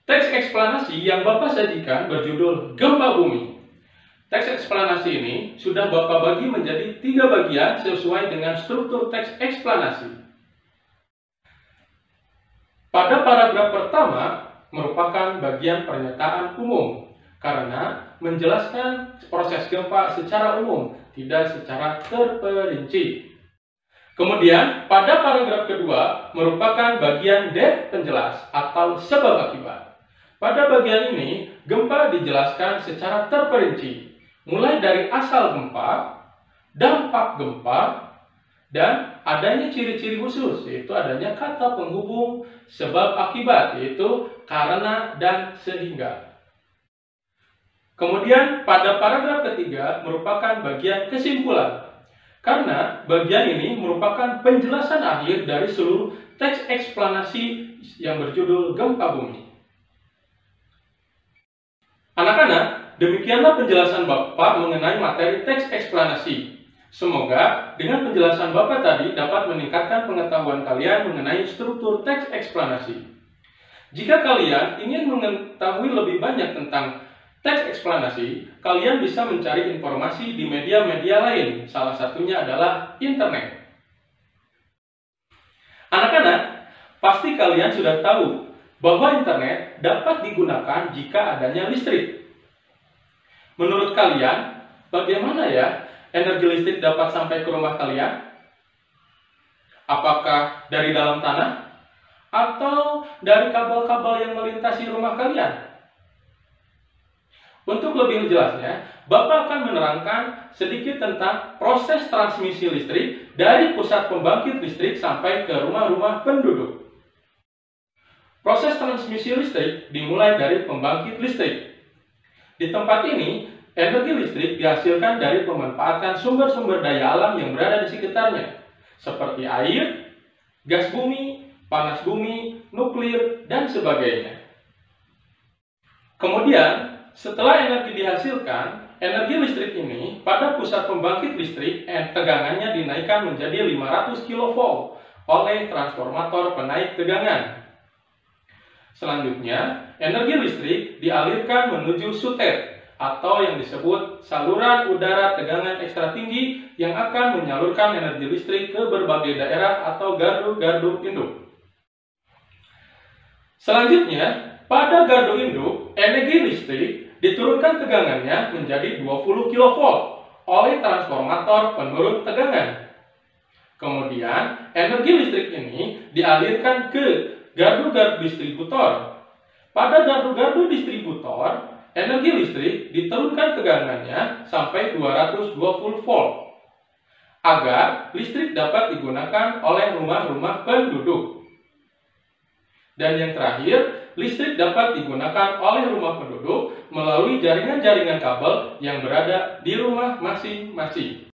Teks eksplanasi yang Bapak sajikan berjudul Gempa Bumi. Teks eksplanasi ini sudah Bapak bagi menjadi 3 bagian sesuai dengan struktur teks eksplanasi. Pada paragraf pertama merupakan bagian pernyataan umum karena menjelaskan proses gempa secara umum, tidak secara terperinci. Kemudian pada paragraf kedua merupakan bagian depth penjelas atau sebab akibat. Pada bagian ini, gempa dijelaskan secara terperinci, mulai dari asal gempa, dampak gempa, dan adanya ciri-ciri khusus, yaitu adanya kata penghubung sebab akibat, yaitu karena dan sehingga. Kemudian pada paragraf ketiga merupakan bagian kesimpulan, karena bagian ini merupakan penjelasan akhir dari seluruh teks eksplanasi yang berjudul Gempa Bumi. Anak-anak, demikianlah penjelasan Bapak mengenai materi teks eksplanasi. Semoga dengan penjelasan Bapak tadi dapat meningkatkan pengetahuan kalian mengenai struktur teks eksplanasi. Jika kalian ingin mengetahui lebih banyak tentang teks eksplanasi, kalian bisa mencari informasi di media-media lain, salah satunya adalah internet. Anak-anak, pasti kalian sudah tahu bahwa internet dapat digunakan jika adanya listrik. Menurut kalian, bagaimana ya energi listrik dapat sampai ke rumah kalian? Apakah dari dalam tanah? Atau dari kabel-kabel yang melintasi rumah kalian? Untuk lebih jelasnya, Bapak akan menerangkan sedikit tentang proses transmisi listrik dari pusat pembangkit listrik sampai ke rumah-rumah penduduk. Proses transmisi listrik dimulai dari pembangkit listrik. Di tempat ini, energi listrik dihasilkan dari pemanfaatan sumber-sumber daya alam yang berada di sekitarnya, seperti air, gas bumi, panas bumi, nuklir, dan sebagainya. Kemudian, setelah energi dihasilkan, energi listrik ini pada pusat pembangkit listrik tegangannya dinaikkan menjadi 500 kV oleh transformator penaik tegangan. Selanjutnya, energi listrik dialirkan menuju sutet atau yang disebut saluran udara tegangan ekstra tinggi yang akan menyalurkan energi listrik ke berbagai daerah atau gardu-gardu induk. Selanjutnya, pada gardu induk, energi listrik diturunkan tegangannya menjadi 20 kV oleh transformator penurun tegangan. Kemudian, energi listrik ini dialirkan ke gardu-gardu distributor. Pada gardu-gardu distributor, energi listrik diturunkan tegangannya sampai 220 volt agar listrik dapat digunakan oleh rumah-rumah penduduk. Dan yang terakhir, listrik dapat digunakan oleh rumah penduduk melalui jaringan-jaringan kabel yang berada di rumah masing-masing.